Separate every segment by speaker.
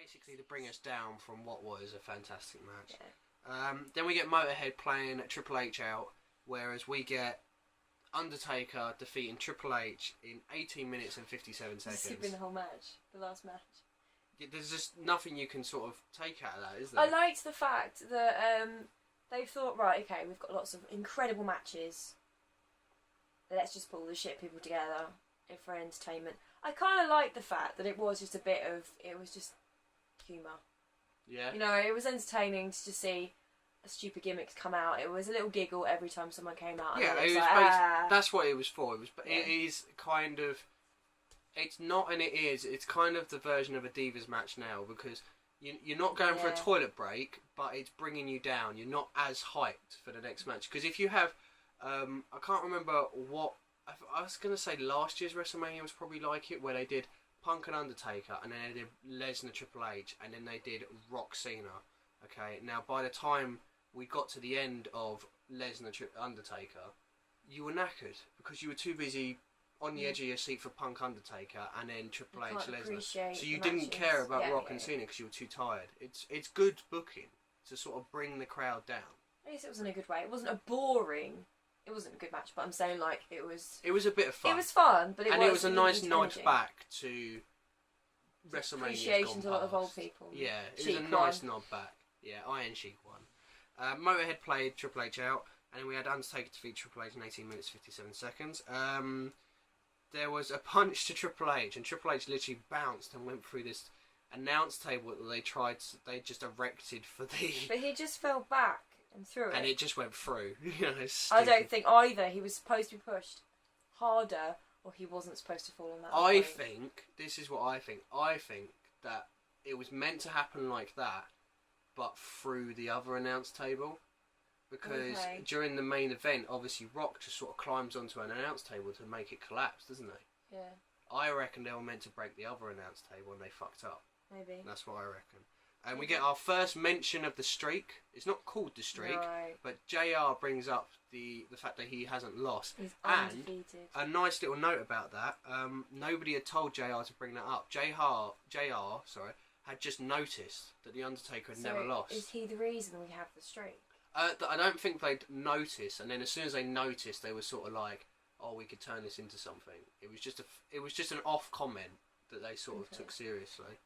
Speaker 1: basically to bring us down from what was a fantastic match.
Speaker 2: Yeah.
Speaker 1: Then we get Motorhead playing Triple H out, whereas we get Undertaker defeating Triple H in 18 minutes and 57 seconds.
Speaker 2: Skipping the whole match, the last match.
Speaker 1: There's just nothing you can sort of take out of that, is there?
Speaker 2: I liked the fact that they thought, right, okay, we've got lots of incredible matches. Let's just pull the shit people together for entertainment. I kind of liked the fact that it was just humour.
Speaker 1: Yeah.
Speaker 2: You know, it was entertaining to just see a stupid gimmicks come out. It was a little giggle every time someone came out.
Speaker 1: Yeah,
Speaker 2: it was
Speaker 1: that's what it was for. It is kind of... It's not and it is. It's kind of the version of a Divas match now, because you're not going for a toilet break, but it's bringing you down. You're not as hyped for the next match. Because if you have... I can't remember what... I was going to say last year's WrestleMania was probably like it, where they did Punk and Undertaker, and then they did Lesnar Triple H, and then they did Rock Cena. Okay, now by the time we got to the end of Lesnar Undertaker, you were knackered because you were too busy on the edge of your seat for Punk Undertaker and then Triple H Lesnar. So you didn't care about Rock and Cena because you were too tired. It's good booking to sort of bring the crowd down.
Speaker 2: I guess it was in a good way. It wasn't a boring... It wasn't a good match, but I'm saying, like, it was...
Speaker 1: It was a bit of fun.
Speaker 2: It was fun, but it
Speaker 1: was a nice nod back to WrestleMania.
Speaker 2: Appreciation to a lot of old people.
Speaker 1: Yeah, it was a nice nod back. Yeah, Iron Sheik won. Motorhead played Triple H out, and then we had Undertaker defeat Triple H in 18 minutes 57 seconds. There was a punch to Triple H, and Triple H literally bounced and went through this announce table that they just erected for the...
Speaker 2: But he just fell back and threw it.
Speaker 1: And it just went through.
Speaker 2: I don't think either he was supposed to be pushed harder or he wasn't supposed to fall on that point.
Speaker 1: This is what I think. I think that it was meant to happen like that, but through the other announce table. Because during the main event, obviously Rock just sort of climbs onto an announce table to make it collapse, doesn't he?
Speaker 2: Yeah.
Speaker 1: I reckon they were meant to break the other announce table and they fucked up.
Speaker 2: Maybe.
Speaker 1: That's what I reckon. And we get our first mention of the streak. It's not called the streak, but JR brings up the fact that he hasn't lost.
Speaker 2: He's undefeated.
Speaker 1: And a nice little note about that, nobody had told JR to bring that up. JR had just noticed that The Undertaker had never lost.
Speaker 2: Is he the reason we have the streak?
Speaker 1: I don't think they'd noticed, and then as soon as they noticed, they were sort of like, oh, we could turn this into something. It was just an off comment that they sort of took seriously.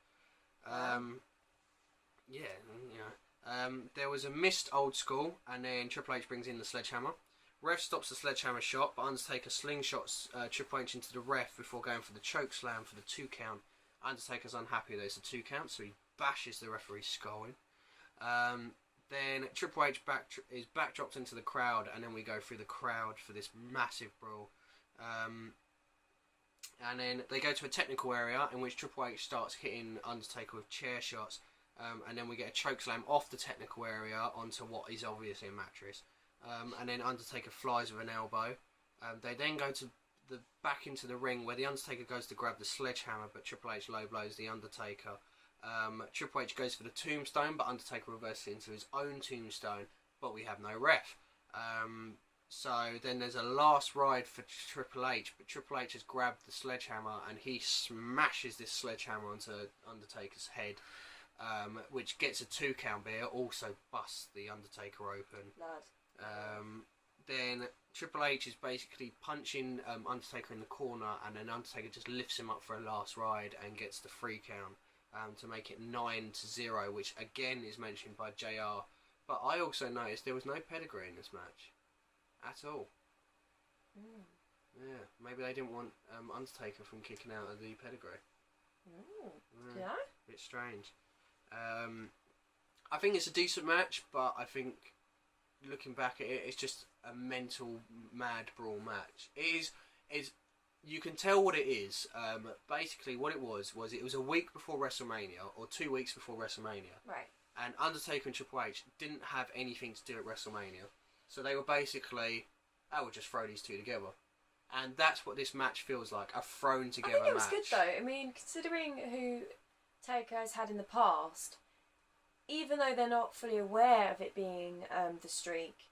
Speaker 1: There was a missed old school, and then Triple H brings in the sledgehammer. Ref stops the sledgehammer shot, but Undertaker slingshots Triple H into the ref before going for the choke slam for the 2 count. Undertaker's unhappy there's a 2 count, so he bashes the referee's skull in. Then Triple H is backdropped into the crowd, and then we go through the crowd for this massive brawl. And then they go to a technical area in which Triple H starts hitting Undertaker with chair shots. And then we get a chokeslam off the technical area onto what is obviously a mattress. And then Undertaker flies with an elbow. They then go to back into the ring where the Undertaker goes to grab the sledgehammer, but Triple H low blows the Undertaker. Triple H goes for the tombstone, but Undertaker reverses into his own tombstone, but we have no ref. So then there's a last ride for Triple H, but Triple H has grabbed the sledgehammer and he smashes this sledgehammer onto Undertaker's head. Which gets a 2 count, but it also busts the Undertaker open. Then Triple H is basically punching Undertaker in the corner, and then Undertaker just lifts him up for a last ride and gets the 3 count to make it 9-0, which again is mentioned by JR. But I also noticed there was no pedigree in this match at all. Yeah, maybe they didn't want Undertaker from kicking out of the pedigree.
Speaker 2: Yeah.
Speaker 1: Bit strange. I think it's a decent match, but I think looking back at it, it's just a mental mad brawl match. It is you can tell what it is. Basically, what it was a week before WrestleMania or 2 weeks before WrestleMania,
Speaker 2: right? And
Speaker 1: Undertaker and Triple H didn't have anything to do at WrestleMania, so they were basically, we'll just throw these two together. And that's what this match feels like, a thrown together match.
Speaker 2: I think it was good though. I mean, considering who Taker has had in the past, even though they're not fully aware of it being the streak,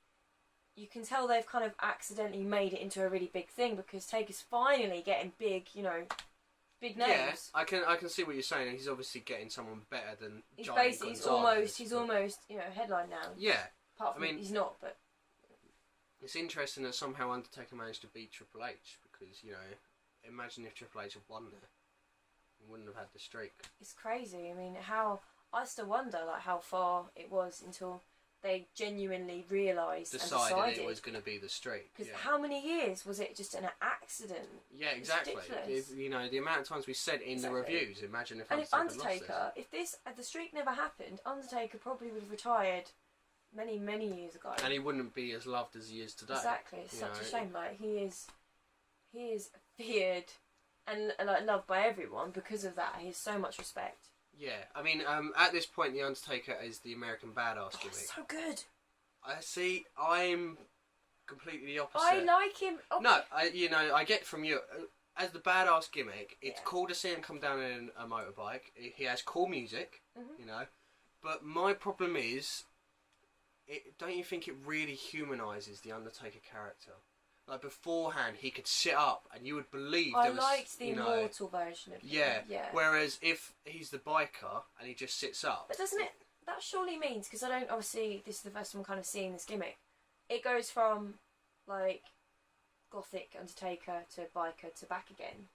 Speaker 2: you can tell they've kind of accidentally made it into a really big thing, because Taker's finally getting big, big names.
Speaker 1: Yeah, I can see what you're saying. He's obviously getting someone better than
Speaker 2: He's
Speaker 1: Giant
Speaker 2: basically
Speaker 1: Gonzalez,
Speaker 2: he's almost headline now.
Speaker 1: Yeah,
Speaker 2: Apart from he's not, but
Speaker 1: it's interesting that somehow Undertaker managed to beat Triple H because imagine if Triple H had won there, he wouldn't have had the streak.
Speaker 2: It's crazy. I mean, I still wonder how far it was until they genuinely realised and decided
Speaker 1: it was going to be the streak.
Speaker 2: Because how many years was it just an accident?
Speaker 1: Yeah, exactly. The amount of times we said in the reviews. Imagine if
Speaker 2: Undertaker, if the streak never happened, Undertaker probably would have retired many years ago,
Speaker 1: and he wouldn't be as loved as he is today.
Speaker 2: Exactly. It's such a shame. Like he is feared and loved by everyone because of that. He has so much respect.
Speaker 1: Yeah, I mean, at this point, the Undertaker is the American badass gimmick.
Speaker 2: So good.
Speaker 1: I see. I'm completely the opposite.
Speaker 2: I like him. Oh.
Speaker 1: No, I get from you as the badass gimmick. It's cool to see him come down in a motorbike. He has cool music, But my problem is, don't you think it really humanises the Undertaker character? Like beforehand, he could sit up, and you would believe.
Speaker 2: I liked the immortal version of him.
Speaker 1: Yeah. Whereas if he's the biker and he just sits up,
Speaker 2: but doesn't it? That surely means, because I don't obviously. This is the first time I'm kind of seeing this gimmick. It goes from like gothic Undertaker to biker to back again.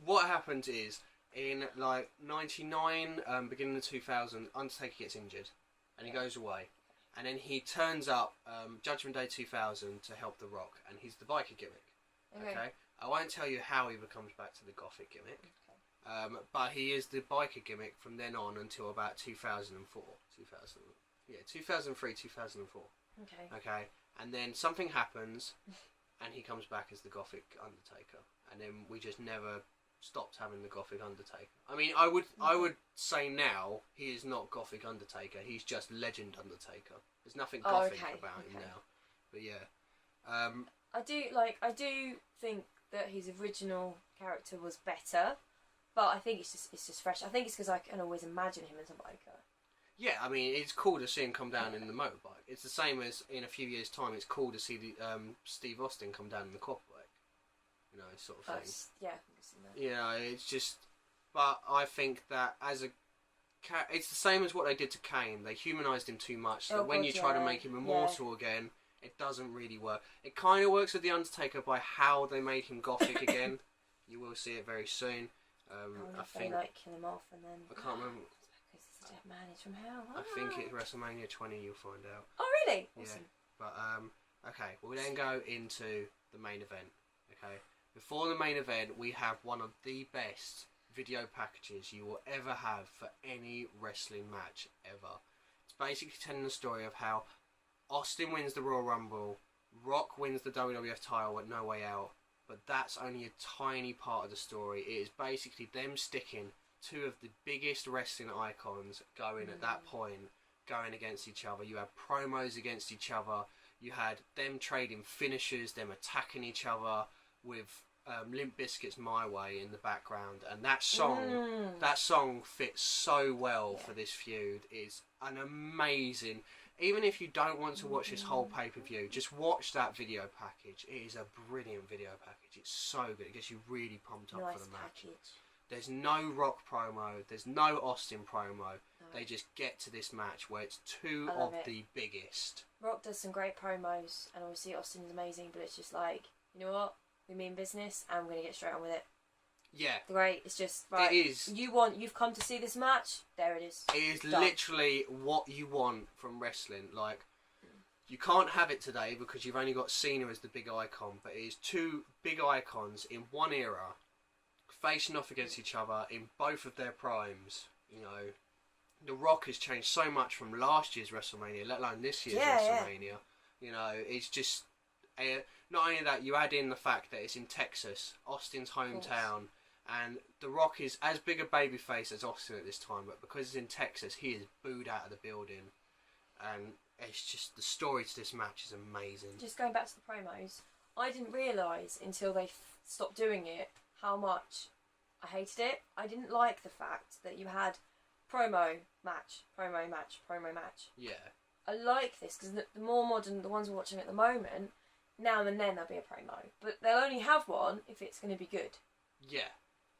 Speaker 1: What happens is in like '99, beginning of 2000, Undertaker gets injured, and he goes away. And then he turns up Judgment Day 2000 to help The Rock, and he's the biker gimmick. Okay. I won't tell you how he becomes back to the gothic gimmick, but he is the biker gimmick from then on until about 2004. 2003, 2004. Okay. And then something happens, and he comes back as the gothic Undertaker, and then we just never stopped having the gothic Undertaker. I mean, I would say now he is not gothic Undertaker. He's just legend Undertaker. There's nothing gothic about him now. But yeah,
Speaker 2: I do think that his original character was better, but I think it's just fresh. I think it's because I can always imagine him as a biker.
Speaker 1: Yeah, I mean, it's cool to see him come down in the motorbike. It's the same as in a few years' time. It's cool to see the Steve Austin come down in the quad bike. Sort of thing. It's just. But I think that it's the same as what they did to Kane. They humanised him too much. So when you try to make him immortal again, it doesn't really work. It kind of works with the Undertaker by how they made him gothic again. You will see it very soon. I think
Speaker 2: they kill him off and then.
Speaker 1: I can't remember.
Speaker 2: Because it's the dead man is from hell.
Speaker 1: I think it's Wrestlemania 20. You'll find out.
Speaker 2: Oh really?
Speaker 1: Yeah.
Speaker 2: Awesome.
Speaker 1: But okay, we'll then go into the main event. Okay. Before the main event, we have one of the best video packages you will ever have for any wrestling match ever. It's basically telling the story of how Austin wins the Royal Rumble, Rock wins the WWF title at No Way Out, but that's only a tiny part of the story. It is basically them sticking two of the biggest wrestling icons going at that point, going against each other. You had promos against each other. You had them trading finishers, them attacking each other with Limp Bizkit's My Way in the background, and that song fits so well for this feud. It's an amazing. Even if you don't want to watch this whole pay-per-view, just watch that video package. It is a brilliant video package. It's so good. It gets you really pumped up for the match. There's no Rock promo. There's no Austin promo. No. They just get to this match where it's two of the biggest.
Speaker 2: Rock does some great promos, and obviously Austin's amazing, but it's just like, you know what? We mean business, and we're going to get straight on with it.
Speaker 1: Yeah.
Speaker 2: Great. It's just, right.
Speaker 1: It is.
Speaker 2: You've come to see this match. There it is.
Speaker 1: It is literally what you want from wrestling. Like, you can't have it today because you've only got Cena as the big icon, but it is two big icons in one era facing off against each other in both of their primes. The Rock has changed so much from last year's WrestleMania, let alone this year's WrestleMania. It's just. Not only that, you add in the fact that it's in Texas, Austin's hometown, and The Rock is as big a babyface as Austin at this time, but because it's in Texas, he is booed out of the building, and it's just, the story to this match is amazing. Just
Speaker 2: going back to the promos, I didn't realise until they stopped doing it how much I hated it. I didn't like the fact that you had promo match.
Speaker 1: Yeah.
Speaker 2: I like this because the more modern, the ones we're watching at the moment, now and then there'll be a promo, but they'll only have one if it's going to be good.
Speaker 1: Yeah.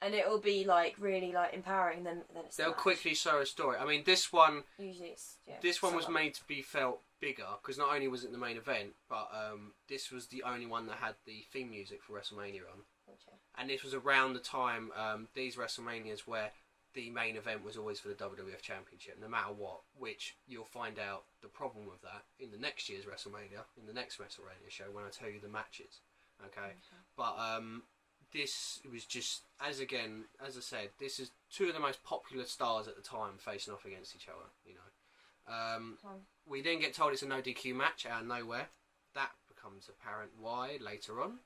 Speaker 2: And it'll be like really like empowering. Then it's
Speaker 1: they'll quickly show a story. I mean, this one.
Speaker 2: Usually it's
Speaker 1: this one was made to be felt bigger because not only was it the main event, but this was the only one that had the theme music for WrestleMania on.
Speaker 2: Gotcha.
Speaker 1: And this was around the time these WrestleManias where the main event was always for the WWF Championship, no matter what. Which you'll find out the problem with that in the next year's WrestleMania, in the next WrestleMania show when I tell you the matches. Okay. But this was just, as I said, this is two of the most popular stars at the time facing off against each other. You know, we then get told it's a no DQ match out of nowhere. That becomes apparent why later on.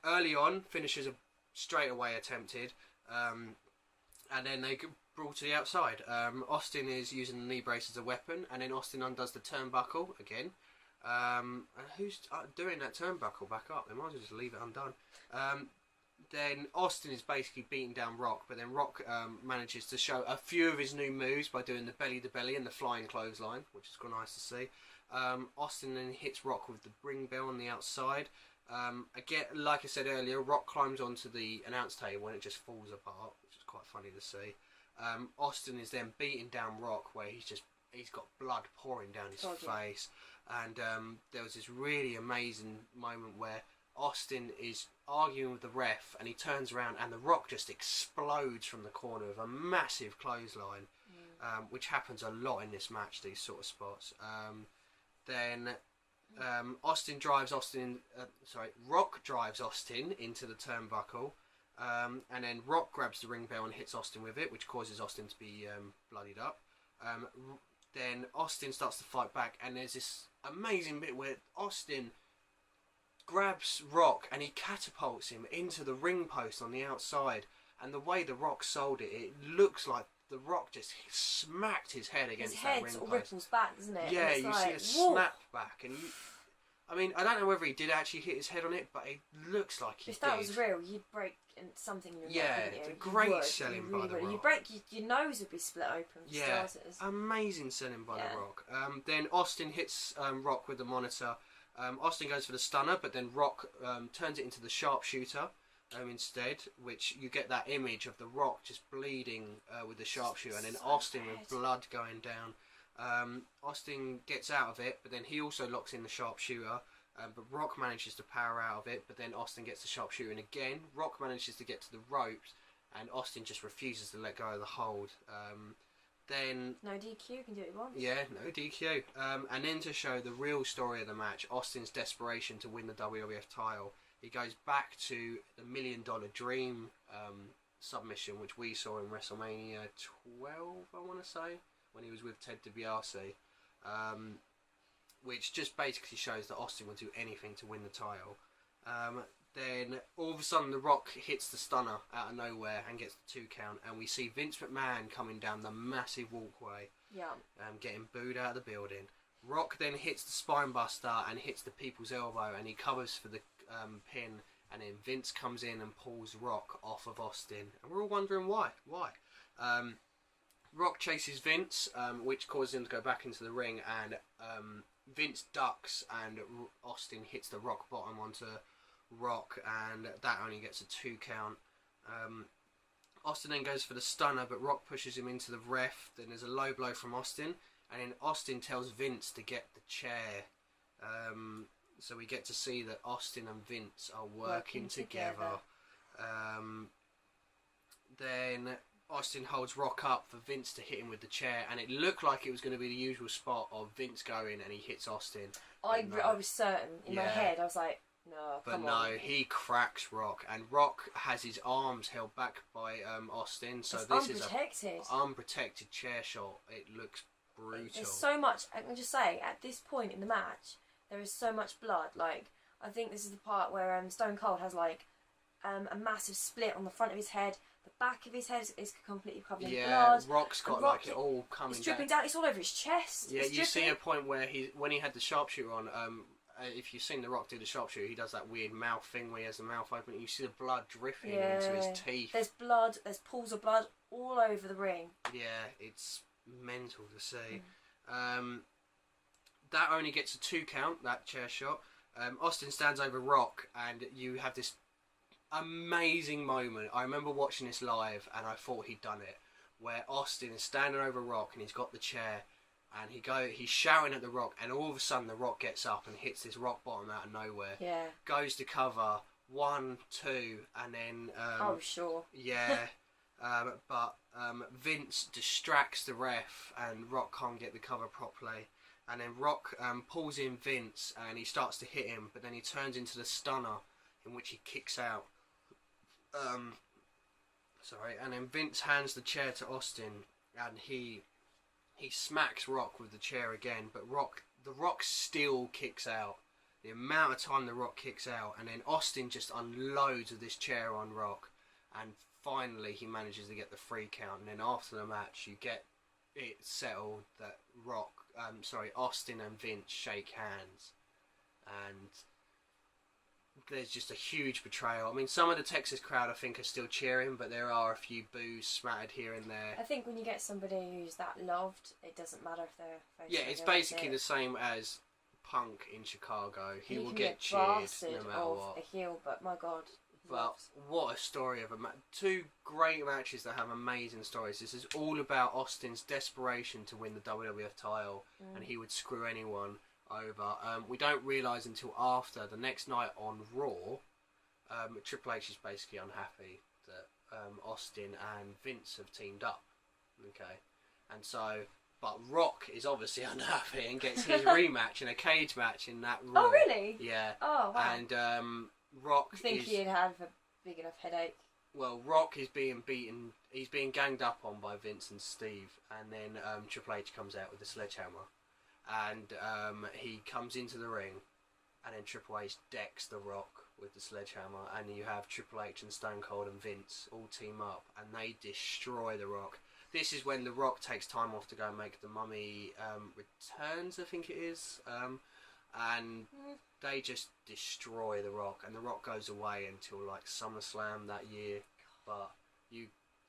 Speaker 1: Early on, finishes are straight away attempted, and then they get brought to the outside. Austin is using the knee brace as a weapon, and then Austin undoes the turnbuckle again. Who's doing that turnbuckle back up? They might as well just leave it undone. Then Austin is basically beating down Rock, but then Rock manages to show a few of his new moves by doing the belly to belly and the flying clothesline, which is quite nice to see. Austin then hits Rock with the ring bell on the outside. Again, like I said earlier, Rock climbs onto the announce table and it just falls apart, which is quite funny to see. Austin is then beating down Rock, where he's got blood pouring down his face. And there was this really amazing moment where Austin is arguing with the ref and he turns around and the Rock just explodes from the corner of a massive clothesline, which happens a lot in this match, these sort of spots. Then Rock drives Austin into the turnbuckle, and then Rock grabs the ring bell and hits Austin with it, which causes Austin to be bloodied up. Then Austin starts to fight back, and there's this amazing bit where Austin grabs Rock and he catapults him into the ring post on the outside. And the way the Rock sold it, it looks like the Rock just smacked his head against that ring post.
Speaker 2: His head sort of ripples back, doesn't it?
Speaker 1: Yeah, you see it snap back, and I mean, I don't know whether he did actually hit his head on it, but it looks like he did.
Speaker 2: If that was real, you'd break something in your neck.
Speaker 1: Yeah, it's a great selling by the Rock.
Speaker 2: You'd break your nose would be split open. For starters.
Speaker 1: Amazing selling by the Rock. Then Austin hits Rock with the monitor. Austin goes for the stunner, but then Rock turns it into the sharpshooter instead, which you get that image of the Rock just bleeding with the sharpshooter, and then Austin with blood going down. Austin gets out of it, but then he also locks in the sharpshooter, but Rock manages to power out of it, but then Austin gets the sharpshooter, and again Rock manages to get to the ropes, and Austin just refuses to let go of the hold. Then
Speaker 2: no DQ, can do what he wants.
Speaker 1: Yeah, no DQ. And then to show the real story of the match, Austin's desperation to win the WWF title, he goes back to the $1 Million Dream submission, which we saw in WrestleMania 12, I want to say, when he was with Ted DiBiase, which just basically shows that Austin will do anything to win the title. Then all of a sudden the Rock hits the stunner out of nowhere and gets the 2 count, and we see Vince McMahon coming down the massive walkway, getting booed out of the building. Rock then hits the spine buster and hits the people's elbow, and he covers for the pin, and then Vince comes in and pulls Rock off of Austin, and we're all wondering why. Rock chases Vince, which causes him to go back into the ring, and Vince ducks, and Austin hits the rock bottom onto Rock, and that only gets a 2 count. Austin then goes for the stunner, but Rock pushes him into the ref. Then there's a low blow from Austin, and then Austin tells Vince to get the chair. So we get to see that Austin and Vince are working together. Then Austin holds Rock up for Vince to hit him with the chair, and it looked like it was going to be the usual spot of Vince going and he hits Austin.
Speaker 2: I was certain in my head. I was like, no, come on.
Speaker 1: He cracks Rock, and Rock has his arms held back by Austin, so this is an unprotected chair shot. It looks brutal.
Speaker 2: There's so much. I can just say, at this point in the match, there is so much blood. Like, I think this is the part where Stone Cold has like a massive split on the front of his head. The back of his head is completely covered in blood.
Speaker 1: Yeah, Rock's got like it all coming down.
Speaker 2: It's dripping down. It's all over his chest.
Speaker 1: Yeah, you see a point where when he had the sharpshooter on, if you've seen The Rock do the sharpshooter, he does that weird mouth thing where he has the mouth open. You see the blood dripping into his teeth.
Speaker 2: There's blood. There's pools of blood all over the ring.
Speaker 1: Yeah, it's mental to see. That only gets a 2 count, that chair shot. Austin stands over Rock, and you have this amazing moment. I remember watching this live, and I thought he'd done it, where Austin is standing over Rock, and he's got the chair, and he's shouting at the Rock, and all of a sudden the Rock gets up and hits this rock bottom out of nowhere.
Speaker 2: Yeah.
Speaker 1: Goes to cover 1, 2, and then.
Speaker 2: Oh, sure.
Speaker 1: Yeah. But Vince distracts the ref, and Rock can't get the cover properly. And then Rock pulls in Vince, and he starts to hit him, but then he turns into the stunner, in which he kicks out. And then Vince hands the chair to Austin, and he smacks Rock with the chair again, but the Rock still kicks out. The amount of time the Rock kicks out, and then Austin just unloads of this chair on Rock, and finally he manages to get the 3 count. And then after the match, you get it settled that Austin and Vince shake hands, and there's just a huge betrayal. I mean, some of the Texas crowd I think are still cheering, but there are a few boos smattered here and there.
Speaker 2: I think when you get somebody who's that loved, it doesn't matter if they're face.
Speaker 1: Yeah, it's basically the same as Punk in Chicago. He will get cheered no matter what.
Speaker 2: A heel, but my God.
Speaker 1: But what a story of a match. 2 great matches that have amazing stories. This is all about Austin's desperation to win the WWF title, and he would screw anyone over. We don't realise until after the next night on Raw, Triple H is basically unhappy that Austin and Vince have teamed up. Okay, and so, but Rock is obviously unhappy and gets his rematch in a cage match in that Raw.
Speaker 2: Oh really?
Speaker 1: Yeah.
Speaker 2: Oh wow.
Speaker 1: And Rock.
Speaker 2: I think he'd have a big enough headache.
Speaker 1: Well, Rock is being beaten. He's being ganged up on by Vince and Steve, and then Triple H comes out with a sledgehammer. And he comes into the ring, and then Triple H decks the Rock with the sledgehammer, and you have Triple H and Stone Cold and Vince all team up, and they destroy the Rock. This is when the Rock takes time off to go and make the Mummy returns, I think it is, and they just destroy the Rock, and the Rock goes away until like SummerSlam that year. But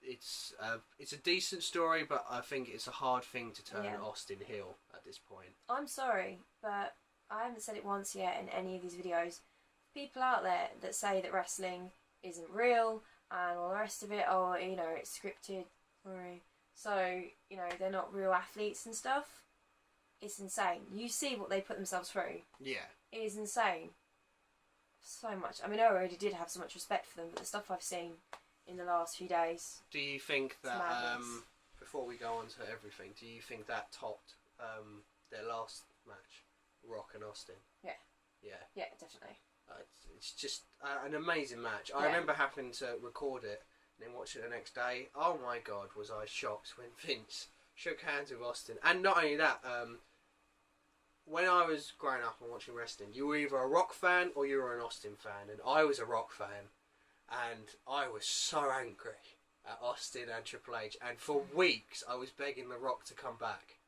Speaker 1: it's a decent story, but I think it's a hard thing to turn Austin heel at this point.
Speaker 2: I'm sorry, but I haven't said it once yet in any of these videos. People out there that say that wrestling isn't real and all the rest of it, or it's scripted, so they're not real athletes and stuff. It's insane. You see what they put themselves through. Yeah, it is insane. So much. I mean, I already did have so much respect for them, but the stuff I've seen in the last few days.
Speaker 1: Do you think that before we go on to everything, do you think that topped their last match, Rock and Austin? Yeah, definitely. It's just an amazing match. I remember having to record it and then watch it the next day. Oh my God, was I shocked when Vince shook hands with Austin. And not only that, when I was growing up and watching wrestling, you were either a Rock fan or you were an Austin fan, and I was a Rock fan. And I was so angry at Austin and Triple H. And for weeks, I was begging The Rock to come back.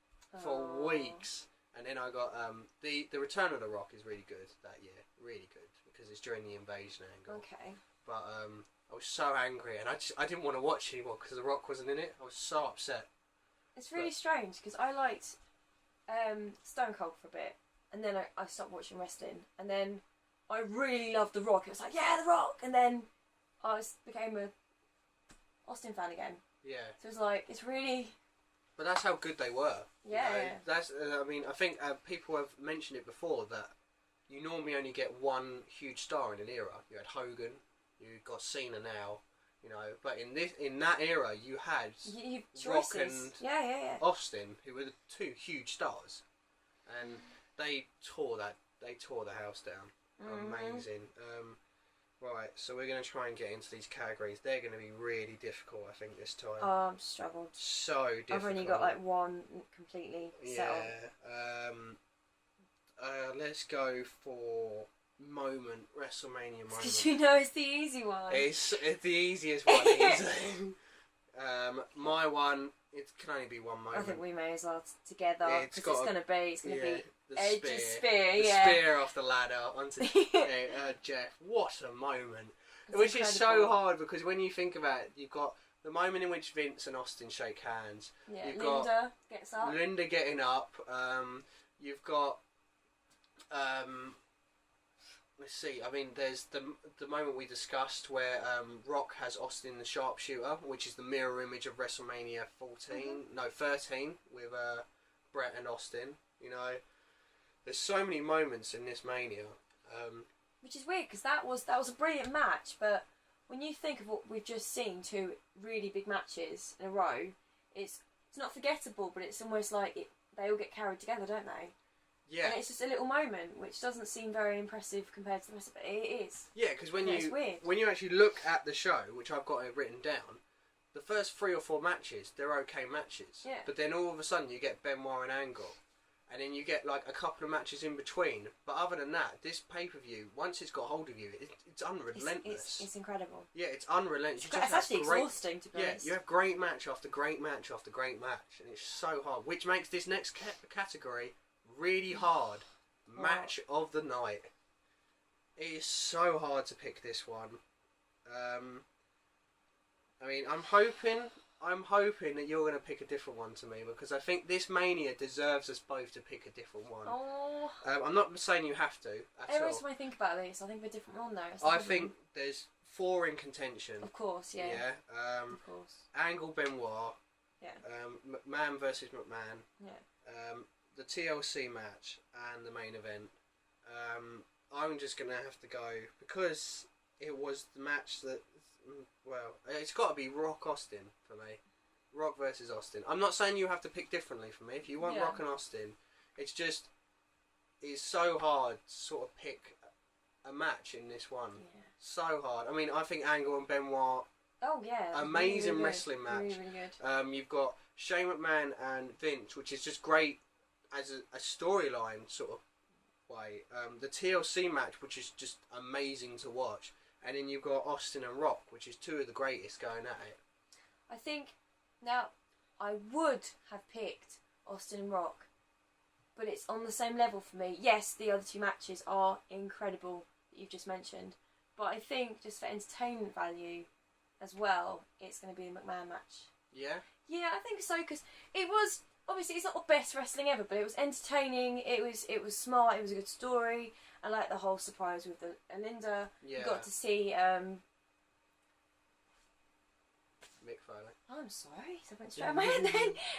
Speaker 1: For weeks. And then I got... the Return of The Rock is really good that year. Really good. Because it's during the invasion angle.
Speaker 2: Okay.
Speaker 1: But I was so angry. And I didn't want to watch anymore because The Rock wasn't in it. I was so upset.
Speaker 2: It's really strange because I liked Stone Cold for a bit. And then I stopped watching wrestling. And then I really loved The Rock. It was like, yeah, The Rock! And then... I became a Austin fan again. Yeah. So it's like, it's really...
Speaker 1: But that's how good they were.
Speaker 2: Yeah.
Speaker 1: That's. I mean, I think people have mentioned it before that you normally only get one huge star in an era. You had Hogan, you got Cena now, but in that era you had Rock and Austin, who were the 2 huge stars, and they tore the house down. Amazing. Right, so we're going to try and get into these categories. They're going to be really difficult, I think, this time.
Speaker 2: Oh, I've struggled.
Speaker 1: So difficult.
Speaker 2: I've only got like one completely set on.
Speaker 1: Let's go for WrestleMania moment.
Speaker 2: Because it's the easy one.
Speaker 1: It's the easiest one. My one, it can only be one moment.
Speaker 2: I think we may as well together. Because it's going to be...
Speaker 1: The
Speaker 2: spear,
Speaker 1: spear off the ladder onto Jeff. What a moment! Which is so hard because when you think about it, you've got the moment in which Vince and Austin shake hands.
Speaker 2: Yeah,
Speaker 1: you've
Speaker 2: Linda
Speaker 1: got
Speaker 2: gets up.
Speaker 1: Linda getting up. You've got let's see. I mean, there's the moment we discussed where Rock has Austin the Sharpshooter, which is the mirror image of WrestleMania 13, with Brett and Austin. You know, there's so many moments in this Mania.
Speaker 2: Which is weird because that was a brilliant match, but when you think of what we've just seen, two really big matches in a row, it's not forgettable, but it's almost like they all get carried together, don't they?
Speaker 1: Yeah.
Speaker 2: And it's just a little moment, which doesn't seem very impressive compared to the rest of it. It is.
Speaker 1: Yeah, because when
Speaker 2: weird.
Speaker 1: you actually look at the show, which I've got it written down, the first 3 or 4 matches, they're okay matches.
Speaker 2: Yeah.
Speaker 1: But then all of a sudden you get Benoit and Angle. And then you get like a couple of matches in between. But other than that, this pay-per-view, once it's got hold of you, it's unrelentless.
Speaker 2: It's incredible.
Speaker 1: Yeah, it's unrelentless.
Speaker 2: It's actually exhausting, to be honest.
Speaker 1: Yeah, you have great match after great match after great match. And it's so hard. Which makes this next category really hard. Match of the night. It is so hard to pick this one. I mean, I'm hoping that you're going to pick a different one to me, because I think this Mania deserves us both to pick a different one.
Speaker 2: Oh.
Speaker 1: I'm not saying you have to at all.
Speaker 2: Every time I think about this, I think of a different one though.
Speaker 1: I think there's 4 in contention.
Speaker 2: Of course, yeah.
Speaker 1: Yeah.
Speaker 2: Of course.
Speaker 1: Angle Benoit.
Speaker 2: Yeah.
Speaker 1: McMahon versus McMahon.
Speaker 2: Yeah.
Speaker 1: The TLC match and the main event. I'm just going to have to go, because it was the match that, well, it's got to be Rock Austin for me. Rock versus Austin. I'm not saying you have to pick differently for me. If you want Rock and Austin, it's so hard to sort of pick a match in this one.
Speaker 2: Yeah.
Speaker 1: So hard. I mean, I think Angle and Benoit.
Speaker 2: Oh yeah.
Speaker 1: Amazing
Speaker 2: really
Speaker 1: wrestling match.
Speaker 2: Really, really good.
Speaker 1: You've got Shane McMahon and Vince, which is just great as a storyline sort of way. The TLC match, which is just amazing to watch. And then you've got Austin and Rock, which is 2 of the greatest going at it.
Speaker 2: I think, now, I would have picked Austin and Rock, but it's on the same level for me. Yes, the other 2 matches are incredible that you've just mentioned, but I think just for entertainment value as well, it's going to be the McMahon match.
Speaker 1: Yeah?
Speaker 2: Yeah, I think so, because it was, obviously it's not the best wrestling ever, but it was entertaining, it was smart, it was a good story. I like the whole surprise with the Linda.
Speaker 1: Yeah.
Speaker 2: You got to see
Speaker 1: Mick Foley.
Speaker 2: Oh, I'm sorry, so I went straight on my head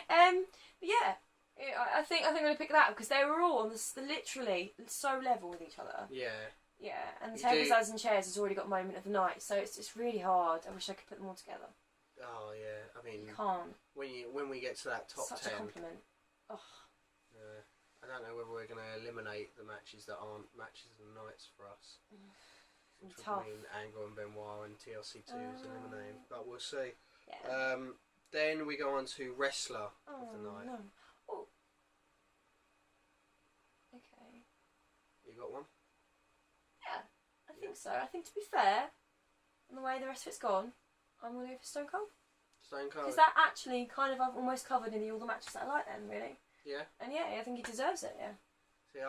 Speaker 2: then. But yeah, I think I'm going to pick that because they were all on literally so level with each other.
Speaker 1: Yeah.
Speaker 2: Yeah, and the tables, ladders and chairs has already got moment of the night, so it's really hard. I wish I could put them all together.
Speaker 1: Oh yeah, I mean,
Speaker 2: you can't.
Speaker 1: When we get to that top 10.
Speaker 2: Such a compliment. Oh.
Speaker 1: I don't know whether we're going to eliminate the matches that aren't matches of the nights for us. Which would mean Angle and Benoit and TLC 2 is eliminated, but we'll see.
Speaker 2: Yeah.
Speaker 1: Then we go on to Wrestler of the Night.
Speaker 2: No. Oh. Okay.
Speaker 1: You got one?
Speaker 2: Yeah, I think so. I think, to be fair, on the way the rest of it's gone, I'm going to go for Stone Cold.
Speaker 1: Stone Cold?
Speaker 2: Because that actually kind of I've almost covered in all the matches that I like then, really.
Speaker 1: Yeah.
Speaker 2: And yeah, I think he deserves it, yeah.
Speaker 1: See,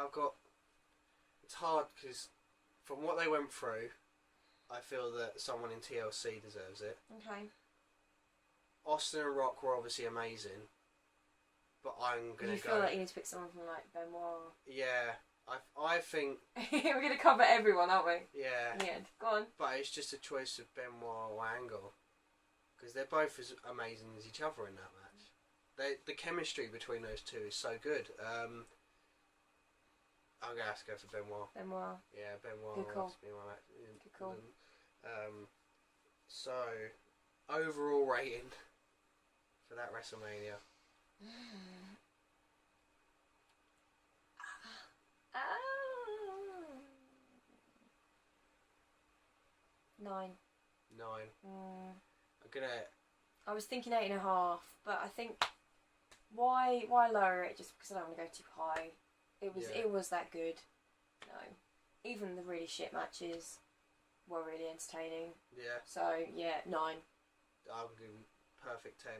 Speaker 1: it's hard because from what they went through, I feel that someone in TLC deserves it.
Speaker 2: Okay.
Speaker 1: Austin and Rock were obviously amazing, but I'm going to go...
Speaker 2: You feel like you need to pick someone from, like, Benoit?
Speaker 1: Yeah. I think...
Speaker 2: We're going to cover everyone, aren't we?
Speaker 1: Yeah.
Speaker 2: In the end. Go on.
Speaker 1: But it's just a choice of Benoit or Angle. Because they're both as amazing as each other in that match. The chemistry between those 2 is so good. I'm going to have to go for Benoit.
Speaker 2: Benoit.
Speaker 1: Yeah, Benoit
Speaker 2: Good call.
Speaker 1: has to be my match.
Speaker 2: Good call.
Speaker 1: So, overall rating for that WrestleMania.
Speaker 2: 9.
Speaker 1: 9. I'm gonna...
Speaker 2: I was thinking 8.5, but I think why lower it just because I don't want to go too high. It was that good. No, even the really shit matches were really entertaining.
Speaker 1: Yeah.
Speaker 2: So yeah, 9.
Speaker 1: I'll give perfect 10.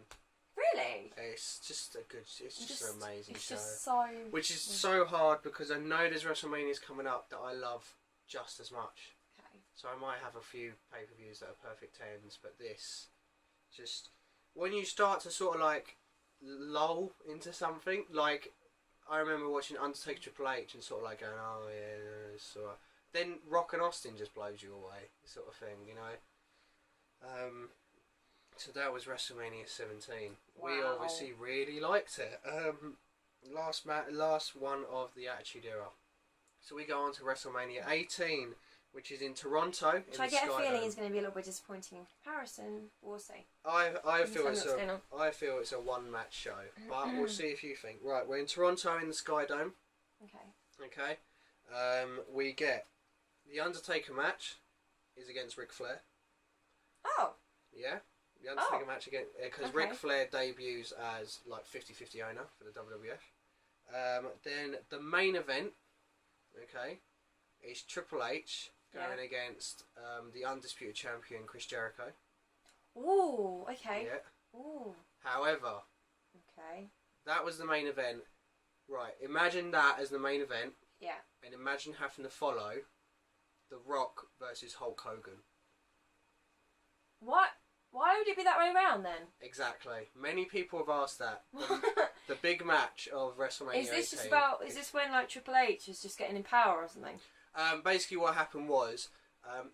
Speaker 2: Really?
Speaker 1: It's just a good. It's just an amazing show.
Speaker 2: Just so.
Speaker 1: Which is so hard because I know there's WrestleManias coming up that I love just as much.
Speaker 2: Okay.
Speaker 1: So I might have a few pay-per-views that are perfect 10s, but this, just when you start to sort of like lull into something, like I remember watching Undertaker Triple H and sort of like going, oh yeah, so then Rock and Austin just blows you away, sort of thing, you know. So that was WrestleMania 17.
Speaker 2: Wow.
Speaker 1: We obviously really liked it. Last one of the Attitude Era. So we go on to WrestleMania 18, which is in Toronto.
Speaker 2: Which I get a feeling is going to be a little bit disappointing in comparison. We'll see.
Speaker 1: I feel it's a one match show, but we'll see if you think. Right, we're in Toronto in the Sky Dome. Okay. We get the Undertaker match is against Ric Flair.
Speaker 2: Oh.
Speaker 1: Yeah. The Undertaker match again because Ric Flair debuts as like 50-50 owner for the WWF. Then the main event, is Triple H going against the undisputed champion Chris Jericho.
Speaker 2: Ooh, okay.
Speaker 1: Yeah.
Speaker 2: Ooh.
Speaker 1: However, that was the main event. Right, imagine that as the main event.
Speaker 2: Yeah.
Speaker 1: And imagine having to follow The Rock versus Hulk Hogan.
Speaker 2: What? Why would it be that way around then?
Speaker 1: Exactly. Many people have asked that. The big match of WrestleMania.
Speaker 2: Is this 18, is this when like Triple H is just getting in power or something?
Speaker 1: Basically, what happened was,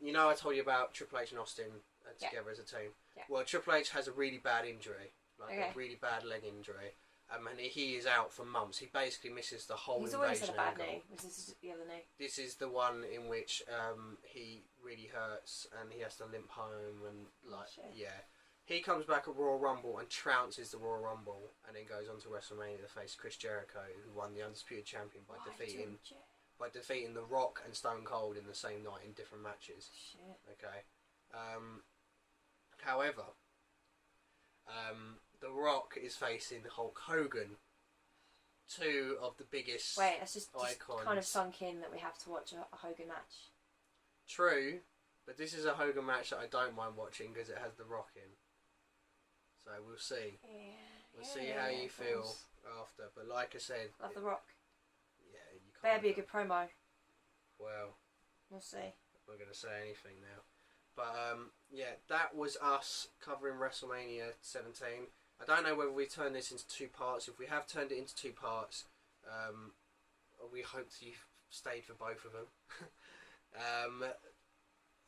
Speaker 1: you know, I told you about Triple H and Austin together as a team. Yeah. Well, Triple H has a really bad injury, like a really bad leg injury, and he is out for months. He basically misses the whole invasion. He's always had a bad knee. This is the other knee. This is the one in which he really hurts and he has to limp home and He comes back at Royal Rumble and trounces the Royal Rumble and then goes on to WrestleMania to face Chris Jericho, who won the Undisputed Champion by defeating The Rock and Stone Cold in the same night in different matches.
Speaker 2: Shit.
Speaker 1: Okay. However, The Rock is facing Hulk Hogan, two of the biggest
Speaker 2: Wait, it's just
Speaker 1: icons.
Speaker 2: Kind of sunk in that we have to watch a Hogan match.
Speaker 1: True, but this is a Hogan match that I don't mind watching because it has The Rock in. So we'll see.
Speaker 2: Yeah.
Speaker 1: We'll see how you feel after. But like I said,
Speaker 2: love The Rock.
Speaker 1: Yeah, you can't.
Speaker 2: Better be a good promo.
Speaker 1: Well,
Speaker 2: we'll see.
Speaker 1: I'm not going to say anything now. But that was us covering WrestleMania 17. I don't know whether we turned this into two parts. If we have turned it into two parts, we hope that you've stayed for both of them.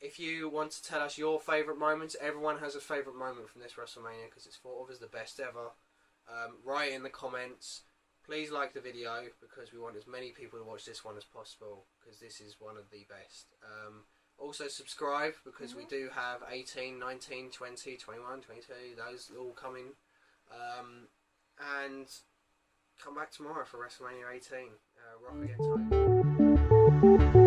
Speaker 1: If you want to tell us your favourite moments, everyone has a favourite moment from this WrestleMania because it's thought of as the best ever. Write in the comments. Please like the video because we want as many people to watch this one as possible because this is one of the best. Also subscribe because we do have 18, 19, 20, 21, 22, those all coming. And come back tomorrow for WrestleMania 18. Rock against Hogan.